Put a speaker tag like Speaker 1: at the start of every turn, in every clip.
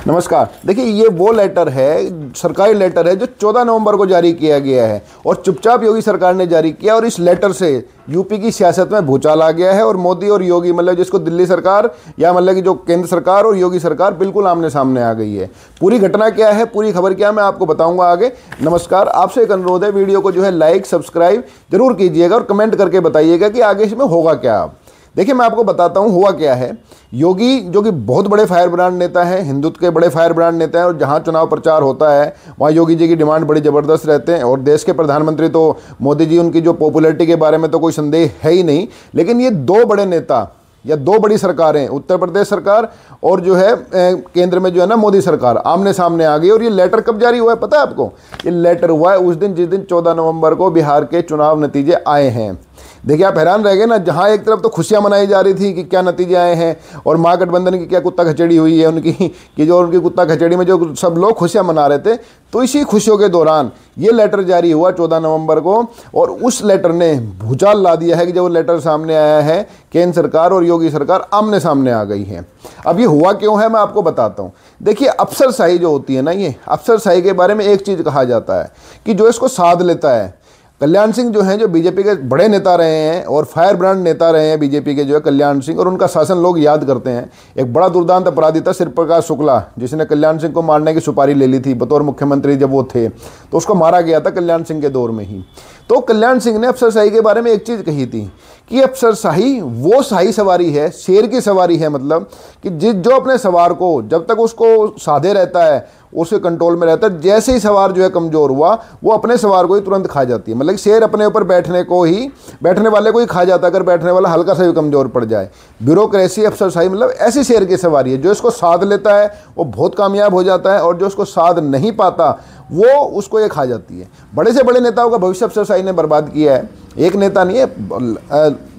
Speaker 1: नमस्कार। देखिए, ये वो लेटर है, सरकारी लेटर है जो 14 नवंबर को जारी किया गया है और चुपचाप योगी सरकार ने जारी किया और इस लेटर से यूपी की सियासत में भूचाल आ गया है और मोदी और योगी, मतलब जिसको दिल्ली सरकार या मतलब कि जो केंद्र सरकार और योगी सरकार बिल्कुल आमने सामने आ गई है। पूरी घटना क्या है, पूरी खबर क्या है, मैं आपको बताऊंगा आगे। नमस्कार, आपसे एक अनुरोध है, वीडियो को जो है लाइक सब्सक्राइब जरूर कीजिएगा और कमेंट करके बताइएगा कि आगे इसमें होगा क्या। देखिए, मैं आपको बताता हूँ हुआ क्या है। योगी जो कि बहुत बड़े फायर ब्रांड नेता हैं, हिंदुत्व के बड़े फायर ब्रांड नेता हैं और जहाँ चुनाव प्रचार होता है वहाँ योगी जी की डिमांड बड़ी ज़बरदस्त रहते हैं और देश के प्रधानमंत्री तो मोदी जी, उनकी जो पॉपुलैरिटी के बारे में तो कोई संदेह है ही नहीं। लेकिन ये दो बड़े नेता या दो बड़ी सरकारें, उत्तर प्रदेश सरकार और जो है केंद्र में जो है ना मोदी सरकार, आमने सामने आ गई। और ये लेटर कब जारी हुआ है पता है आपको? ये लेटर हुआ है उस दिन जिस दिन 14 नवंबर को बिहार के चुनाव नतीजे आए हैं। देखिए, आप हैरान रह गए ना, जहाँ एक तरफ तो खुशियां मनाई जा रही थी कि क्या नतीजे आए हैं और महागठबंधन की क्या कुत्ता खचड़ी हुई है उनकी, कि जो उनकी कुत्ता खचड़ी में जो सब लोग खुशियां मना रहे थे, तो इसी खुशियों के दौरान ये लेटर जारी हुआ 14 नवंबर को और उस लेटर ने भूचाल ला दिया है कि जब वो लेटर सामने आया है, केंद्र सरकार और योगी सरकार आमने सामने आ गई है। अब ये हुआ क्यों है, मैं आपको बताता हूँ। देखिए, अफसरशाही जो होती है ना, ये अफसरशाही के बारे में एक चीज़ कहा जाता है कि जो इसको साध लेता है। कल्याण सिंह जो हैं, जो बीजेपी के बड़े नेता रहे हैं और फायर ब्रांड नेता रहे हैं बीजेपी के, जो है कल्याण सिंह, और उनका शासन लोग याद करते हैं। एक बड़ा दुर्दांत अपराधी था शिव प्रकाश शुक्ला, जिसने कल्याण सिंह को मारने की सुपारी ले ली थी बतौर मुख्यमंत्री जब वो थे, तो उसको मारा गया था कल्याण सिंह के दौर में ही। तो कल्याण सिंह ने अफसरशाही के बारे में एक चीज़ कही थी कि अफसरशाही वो शाही सवारी है, शेर की सवारी है, मतलब कि जो अपने सवार को जब तक उसको साधे रहता है, उसके कंट्रोल में रहता है, जैसे ही सवार जो है कमज़ोर हुआ वो अपने सवार को ही तुरंत खा जाती है। मतलब शेर अपने ऊपर बैठने वाले को ही खा जाता है अगर बैठने वाला हल्का सा भी कमज़ोर पड़ जाए। ब्यूरोक्रेसी, अफसरशाही मतलब ऐसी शेर की सवारी है, जो इसको साध लेता है वो बहुत कामयाब हो जाता है और जो उसको साध नहीं पाता वो उसको ये खा जाती है। बड़े से बड़े नेताओं का भविष्य अफसरशाही ने बर्बाद किया है। एक नेता नहीं है,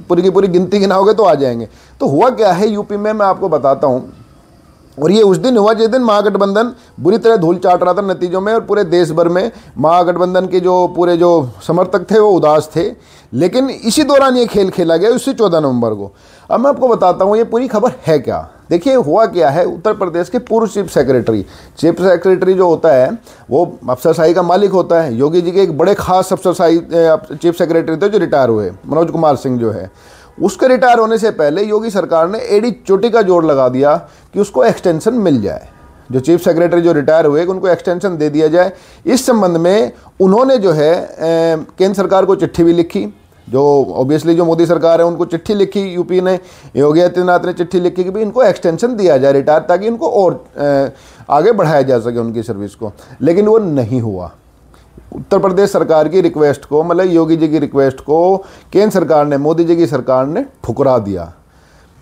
Speaker 1: पूरी की पूरी गिनती गिनाओगे तो आ जाएंगे। तो हुआ क्या है यूपी में, मैं आपको बताता हूँ। और ये उस दिन हुआ जिस दिन महागठबंधन बुरी तरह धूल चाट रहा था नतीजों में और पूरे देश भर में महागठबंधन के जो पूरे जो समर्थक थे वो उदास थे। लेकिन इसी दौरान ये खेल खेला गया, उसी 14 नवंबर को। अब मैं आपको बताता हूँ ये पूरी खबर है क्या। देखिए, हुआ क्या है, उत्तर प्रदेश के पूर्व चीफ सेक्रेटरी जो होता है वो अफसरशाही का मालिक होता है। योगी जी के एक बड़े खास अफसरशाही चीफ सेक्रेटरी थे जो रिटायर हुए, मनोज कुमार सिंह जो है। उसके रिटायर होने से पहले योगी सरकार ने एड़ी चोटी का जोर लगा दिया कि उसको एक्सटेंशन मिल जाए। जो चीफ सेक्रेटरी जो रिटायर हुए उनको एक्सटेंशन दे दिया जाए। इस संबंध में उन्होंने जो है केंद्र सरकार को चिट्ठी भी लिखी। जो ऑब्वियसली जो मोदी सरकार है उनको चिट्ठी लिखी, यूपी ने, योगी आदित्यनाथ ने चिट्ठी लिखी कि भाई इनको एक्सटेंशन दिया जाए रिटायर, ताकि इनको और आगे बढ़ाया जा सके उनकी सर्विस को। लेकिन वो नहीं हुआ। उत्तर प्रदेश सरकार की रिक्वेस्ट को, मतलब योगी जी की रिक्वेस्ट को केंद्र सरकार ने, मोदी जी की सरकार ने ठुकरा दिया।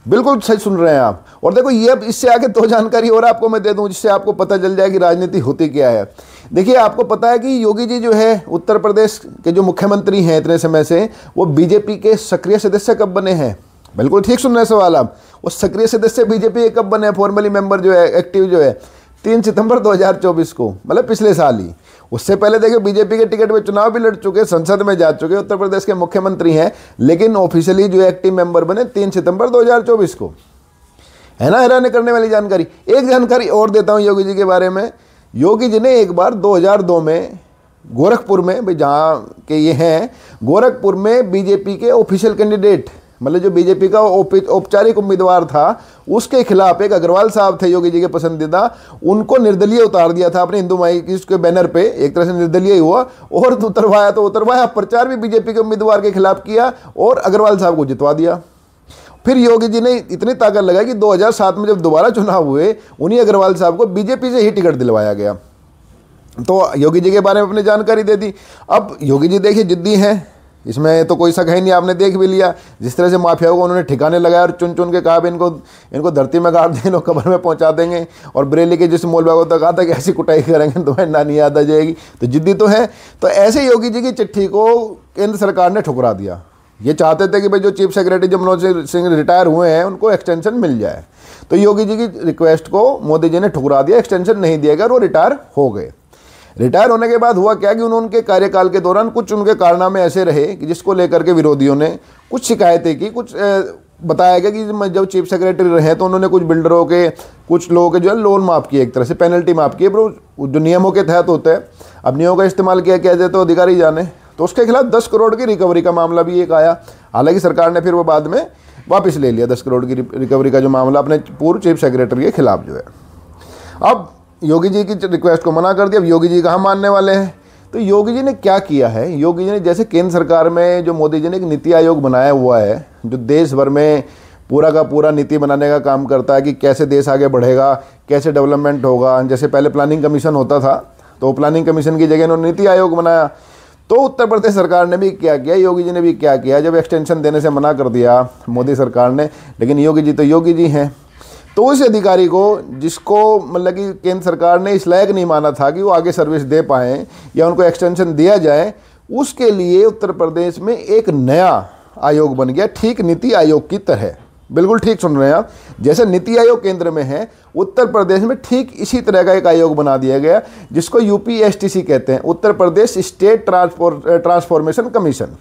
Speaker 1: बिल्कुल सही सुन रहे हैं आप। और देखो, ये अब इससे आगे दो जानकारी और आपको मैं दे दूं जिससे आपको पता चल जाए कि राजनीति होती क्या है। देखिए, आपको पता है कि योगी जी जो है उत्तर प्रदेश के जो मुख्यमंत्री हैं इतने समय से, वो बीजेपी के सक्रिय सदस्य कब बने हैं? बिल्कुल ठीक सुन रहे हैं सवाल आप। वो सक्रिय सदस्य बीजेपी के कब बने हैं, फॉर्मली मेंबर जो है, एक्टिव जो है, 3 सितंबर 2024 को, मतलब पिछले साल ही। उससे पहले देखिए, बीजेपी के टिकट पे चुनाव भी लड़ चुके, संसद में जा चुके, उत्तर प्रदेश के मुख्यमंत्री हैं, लेकिन ऑफिशियली जो एक्टिव मेंबर बने 3 सितंबर 2024 को। है ना हैरान करने वाली जानकारी। एक जानकारी और देता हूं योगी जी के बारे में। योगी जी ने एक बार 2002 में गोरखपुर में, भाई जहाँ के ये हैं, गोरखपुर में बीजेपी के ऑफिशियल कैंडिडेट, मतलब जो बीजेपी का औपचारिक उम्मीदवार था, उसके खिलाफ एक अग्रवाल साहब थे योगी जी के पसंदीदा, उनको निर्दलीय उतार दिया था अपने हिंदू माई के बैनर पे। एक तरह से निर्दलीय हुआ और उतरवाया, प्रचार भी बीजेपी के उम्मीदवार के खिलाफ किया और अग्रवाल साहब को जितवा दिया। फिर योगी जी ने इतनी ताकत लगाई कि 2007 में जब दोबारा चुनाव हुए, उन्हीं अग्रवाल साहब को बीजेपी से ही टिकट दिलवाया गया। तो योगी जी के बारे में अपनी जानकारी दे दी। अब योगी जी देखिए जिद्दी हैं, इसमें तो कोई शक है नहीं, आपने देख भी लिया जिस तरह से माफियाओं को उन्होंने ठिकाने लगाया और चुन चुन के कहा भी इनको धरती में गाड़ दें, इनको कब्र में पहुंचा देंगे। और बरेली के जिस मौलवी को तो कहा था कि ऐसी कुटाई करेंगे तुम्हें नानी याद आ जाएगी। तो जिद्दी तो है। तो ऐसे योगी जी की चिट्ठी को केंद्र सरकार ने ठुकरा दिया। ये चाहते थे कि भाई जो चीफ सेक्रेटरी जो मनोज सिंह रिटायर हुए हैं उनको एक्सटेंशन मिल जाए। तो योगी जी की रिक्वेस्ट को मोदी जी ने ठुकरा दिया, एक्सटेंशन नहीं दिया गया और वो रिटायर हो गए। रिटायर होने के बाद हुआ क्या कि उनके कार्यकाल के दौरान कुछ उनके कारनामे ऐसे रहे कि जिसको लेकर के विरोधियों ने कुछ शिकायतें की, कुछ बताया गया कि जब चीफ सेक्रेटरी रहे तो उन्होंने कुछ बिल्डरों के, कुछ लोगों के जो है लोन माफ़ किए, एक तरह से पेनल्टी माफ़ की है, पर जो नियमों के तहत होता है, अब नियमों का इस्तेमाल किया जाए तो अधिकारी जाने। तो उसके खिलाफ 10 करोड़ की रिकवरी का मामला भी एक आया। हालांकि सरकार ने फिर वो बाद में वापस ले लिया 10 करोड़ की रिकवरी का जो मामला अपने पूर्व चीफ सेक्रेटरी के खिलाफ जो है। अब योगी जी की रिक्वेस्ट को मना कर दिया। अब योगी जी कहाँ मानने वाले हैं? तो योगी जी ने क्या किया है, योगी जी ने जैसे केंद्र सरकार में जो मोदी जी ने एक नीति आयोग बनाया हुआ है, जो देश भर में पूरा का पूरा नीति बनाने का काम करता है कि कैसे देश आगे बढ़ेगा, कैसे डेवलपमेंट होगा। जैसे पहले प्लानिंग कमीशन होता था, तो प्लानिंग कमीशन की जगह उन्होंने नीति आयोग बनाया। तो उत्तर प्रदेश सरकार ने भी क्या किया, योगी जी ने भी क्या किया, जब एक्सटेंशन देने से मना कर दिया मोदी सरकार ने, लेकिन योगी जी तो योगी जी हैं, तो उस अधिकारी को जिसको मतलब कि केंद्र सरकार ने इस लायक नहीं माना था कि वो आगे सर्विस दे पाएँ या उनको एक्सटेंशन दिया जाए, उसके लिए उत्तर प्रदेश में एक नया आयोग बन गया, ठीक नीति आयोग की तरह। बिल्कुल ठीक सुन रहे हैं आप, जैसे नीति आयोग केंद्र में है, उत्तर प्रदेश में ठीक इसी तरह का एक आयोग बना दिया गया, जिसको यूपीएसटीसी कहते हैं, Uttar Pradesh state transformation commission.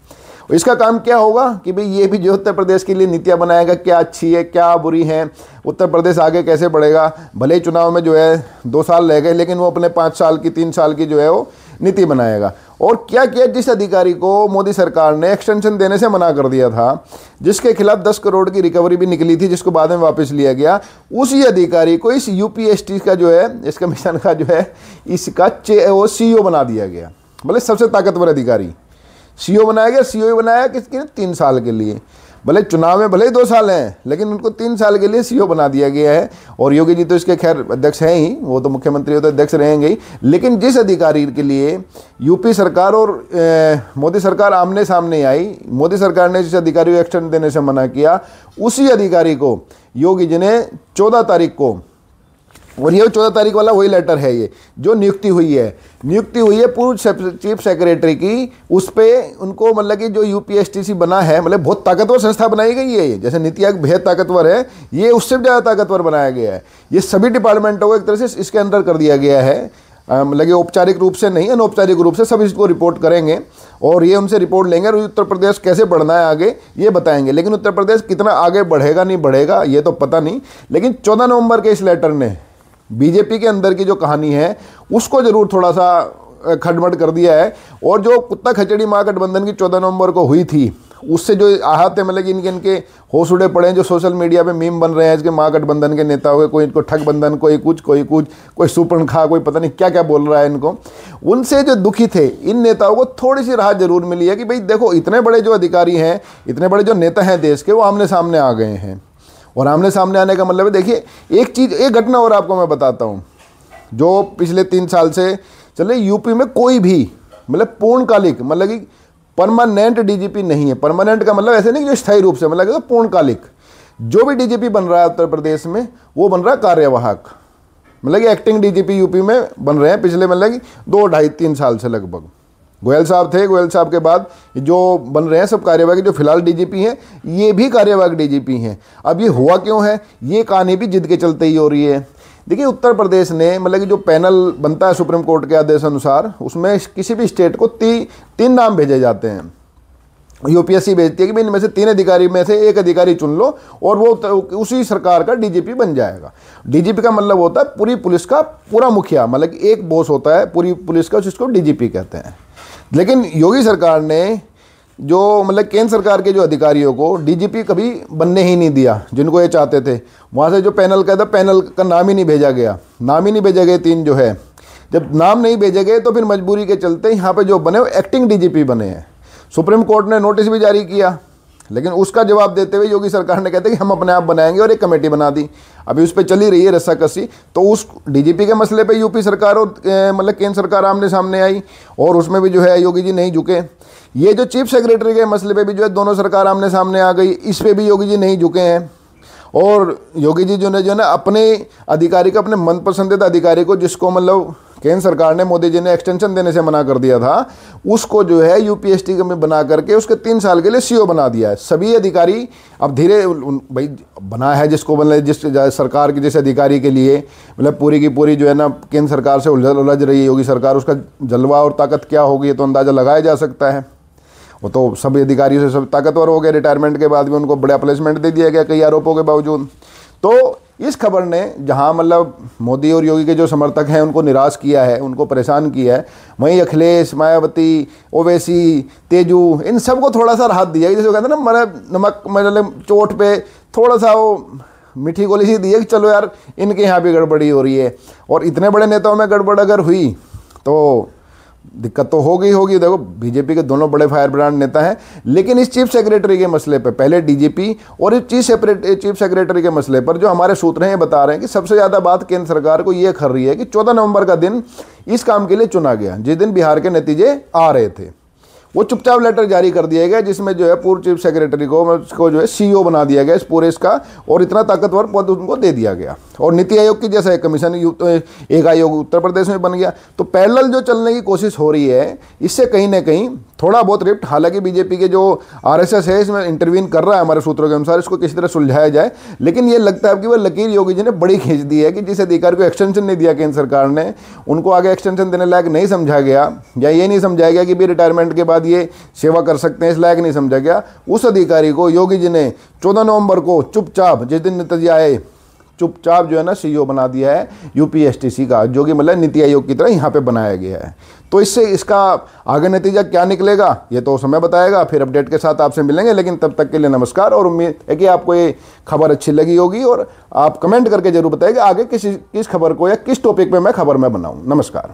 Speaker 1: इसका काम क्या होगा कि भाई ये भी जो उत्तर प्रदेश के लिए नीतियां बनाएगा, क्या अच्छी है क्या बुरी हैं, उत्तर प्रदेश आगे कैसे बढ़ेगा। भले ही चुनाव में जो है 2 साल रह गए, लेकिन वो अपने 5 साल की 3 साल की जो है वो नीति बनाएगा। और क्या किया, जिस अधिकारी को मोदी सरकार ने एक्सटेंशन देने से मना कर दिया था, जिसके खिलाफ 10 करोड़ की रिकवरी भी निकली थी, जिसको बाद में वापस लिया गया, उसी अधिकारी को इस यूपीएसटी का जो है, इस कमीशन का जो है, इसका वो सीईओ बना दिया गया। भले सबसे ताकतवर अधिकारी सीईओ बनाया गया। सीईओ बनाया किसके लिए? 3 साल के लिए। भले चुनाव में भले ही 2 साल हैं, लेकिन उनको 3 साल के लिए सीईओ बना दिया गया है। और योगी जी तो इसके खैर अध्यक्ष हैं ही, वो तो मुख्यमंत्री तो अध्यक्ष रहेंगे ही, लेकिन जिस अधिकारी के लिए यूपी सरकार और मोदी सरकार आमने सामने आई, मोदी सरकार ने जिस अधिकारी को एक्सटेंड देने से मना किया, उसी अधिकारी को योगी जी ने 14 तारीख को, और ये 14 तारीख वाला वही लेटर है ये, जो नियुक्ति हुई है पूर्व चीफ सेक्रेटरी की, उस पर उनको मतलब कि जो यूपीएसटीसी बना है, मतलब बहुत ताकतवर संस्था बनाई गई है ये। जैसे नीति आयोग बेहद ताकतवर है, ये उससे भी ज़्यादा ताकतवर बनाया गया है। ये सभी डिपार्टमेंटों को एक तरह से इसके अंदर कर दिया गया है, मतलब कि औपचारिक रूप से नहीं, अनौपचारिक रूप से सब इसको रिपोर्ट करेंगे और ये उनसे रिपोर्ट लेंगे और उत्तर प्रदेश कैसे बढ़ना है आगे ये बताएंगे। लेकिन उत्तर प्रदेश कितना आगे बढ़ेगा नहीं बढ़ेगा ये तो पता नहीं, लेकिन 14 नवंबर के इस लेटर ने बीजेपी के अंदर की जो कहानी है उसको जरूर थोड़ा सा खटमट कर दिया है। और जो कुत्ता खचड़ी महागठबंधन की 14 नवंबर को हुई थी, उससे जो आहत है, मतलब कि इनके होश उड़े पड़े हैं, जो सोशल मीडिया पे मीम बन रहे हैं इसके महागठबंधन के नेता हुए, कोई इनको ठग बंधन, कोई सुपर्णखा, कोई पता नहीं क्या क्या बोल रहा है इनको, उनसे जो दुखी थे इन नेताओं को थोड़ी सी राहत जरूर मिली है कि भाई देखो इतने बड़े जो अधिकारी हैं, इतने बड़े जो नेता हैं देश के, वो आमने सामने आ गए हैं। और आमने सामने आने का मतलब है, देखिए एक घटना और आपको मैं बताता हूँ, जो पिछले 3 साल से चले यूपी में कोई भी मतलब पूर्णकालिक, मतलब कि परमानेंट डीजीपी नहीं है। परमानेंट का मतलब ऐसे नहीं कि जो स्थायी रूप से, मतलब कि तो पूर्णकालिक जो भी डीजीपी बन रहा है उत्तर प्रदेश में, वो बन रहा है कार्यवाहक, मतलब कि एक्टिंग डीजीपी यूपी में बन रहे हैं पिछले मतलब कि 2, 2.5, 3 साल से लगभग। गोयल साहब थे, गोयल साहब के बाद जो बन रहे हैं सब कार्यवाहक, जो फिलहाल डीजीपी हैं ये भी कार्यवाहक डीजीपी हैं। अब ये हुआ क्यों है, ये कहानी भी जिद के चलते ही हो रही है। देखिए उत्तर प्रदेश ने मतलब कि जो पैनल बनता है सुप्रीम कोर्ट के आदेश अनुसार, उसमें किसी भी स्टेट को 3 नाम भेजे जाते हैं। यूपीएससी भेजती है कि भाई इनमें से 3 अधिकारी में से एक अधिकारी चुन लो और वो उसी सरकार का डीजीपी बन जाएगा। डीजीपी का मतलब होता है पूरी पुलिस का पूरा मुखिया, मतलब कि एक बॉस होता है पूरी पुलिस का, जिसको डीजीपी कहते हैं। लेकिन योगी सरकार ने जो मतलब केंद्र सरकार के जो अधिकारियों को डीजीपी कभी बनने ही नहीं दिया, जिनको ये चाहते थे। वहाँ से जो पैनल का था, पैनल का नाम ही नहीं भेजा गया, 3 जो है। जब नाम नहीं भेजे गए तो फिर मजबूरी के चलते यहाँ पे जो बने वो एक्टिंग डीजीपी बने हैं। सुप्रीम कोर्ट ने नोटिस भी जारी किया, लेकिन उसका जवाब देते हुए योगी सरकार ने कहते कि हम अपने आप बनाएंगे और एक कमेटी बना दी। अभी उस पर चली रही है रस्साकसी। तो उस डीजीपी के मसले पे यूपी सरकार और मतलब केंद्र सरकार आमने सामने आई और उसमें भी जो है योगी जी नहीं झुके। ये जो चीफ सेक्रेटरी के मसले पे भी जो है दोनों सरकार आमने सामने आ गई, इस पर भी योगी जी नहीं झुके हैं। और योगी जी जो है ना अपने अधिकारी को, अपने मनपसंदीदा अधिकारी को, जिसको मतलब केंद्र सरकार ने मोदी जी ने एक्सटेंशन देने से मना कर दिया था, उसको जो है यूपीएसटी में बना करके उसके 3 साल के लिए सीईओ बना दिया है। सभी अधिकारी अब धीरे भाई बना है जिसको मतलब जिस सरकार के जिस अधिकारी के लिए मतलब पूरी की पूरी जो है ना केंद्र सरकार से उलझ रही है योगी सरकार, उसका जलवा और ताकत क्या होगी ये तो अंदाज़ा लगाया जा सकता है। वो तो सब अधिकारियों से सब ताकतवर हो गए, रिटायरमेंट के बाद भी उनको बड़ा प्लेसमेंट दे दिया गया कई आरोपों के बावजूद। तो इस खबर ने जहां मतलब मोदी और योगी के जो समर्थक हैं उनको निराश किया है, उनको परेशान किया है, वहीं अखिलेश, मायावती, ओवैसी, तेजू, इन सबको थोड़ा सा राहत दिया है। जैसे कहते हैं ना, मतलब नमक मतलब चोट पे थोड़ा सा वो मीठी गोली सी दी है कि चलो यार इनके यहाँ भी गड़बड़ी हो रही है। और इतने बड़े नेताओं में गड़बड़ अगर हुई तो दिक्कत तो होगी। देखो बीजेपी के दोनों बड़े फायर ब्रांड नेता हैं, लेकिन इस चीफ सेक्रेटरी के मसले पे, पहले डीजीपी और इस चीफ सेक्रेटरी के मसले पर जो हमारे सूत्र हैं ये बता रहे हैं कि सबसे ज़्यादा बात केंद्र सरकार को ये कर रही है कि 14 नवंबर का दिन इस काम के लिए चुना गया, जिस दिन बिहार के नतीजे आ रहे थे। वो चुपचाप लेटर जारी कर दिया गया जिसमें जो है पूर्व चीफ सेक्रेटरी को उसको जो है सीईओ बना दिया गया इस पूरे इसका, और इतना ताकतवर पद उनको दे दिया गया। और नीति आयोग की जैसा एक कमीशन, एक आयोग उत्तर प्रदेश में बन गया। तो पैरेलल जो चलने की कोशिश हो रही है, इससे कहीं ना कहीं थोड़ा बहुत रिफ्ट, हालांकि बीजेपी के जो आरएसएस है इसमें इंटरवीन कर रहा है हमारे सूत्रों के अनुसार, इसको किसी तरह सुलझाया जाए। लेकिन ये लगता है कि वह लकीर योगी जी ने बड़ी खींच दी है कि जिस अधिकारी को एक्सटेंशन नहीं दिया केंद्र सरकार ने, उनको आगे एक्सटेंशन देने लायक नहीं समझा गया, या ये नहीं समझाया गया कि भी रिटायरमेंट के बाद ये सेवा कर सकते हैं, इस लायक नहीं समझा गया। उस अधिकारी को योगी जी ने 14 नवंबर को चुपचाप, जिस दिन नतीजे आए, चुपचाप जो है ना सीईओ बना दिया है यूपीएसटीसी का, जो कि मतलब नीति आयोग की तरह यहाँ पे बनाया गया है। तो इससे इसका आगे नतीजा क्या निकलेगा ये तो समय बताएगा। फिर अपडेट के साथ आपसे मिलेंगे, लेकिन तब तक के लिए नमस्कार। और उम्मीद है कि आपको ये खबर अच्छी लगी होगी, और आप कमेंट करके जरूर बताइए कि आगे किस खबर को या किस टॉपिक पे मैं खबर में बनाऊँ। नमस्कार।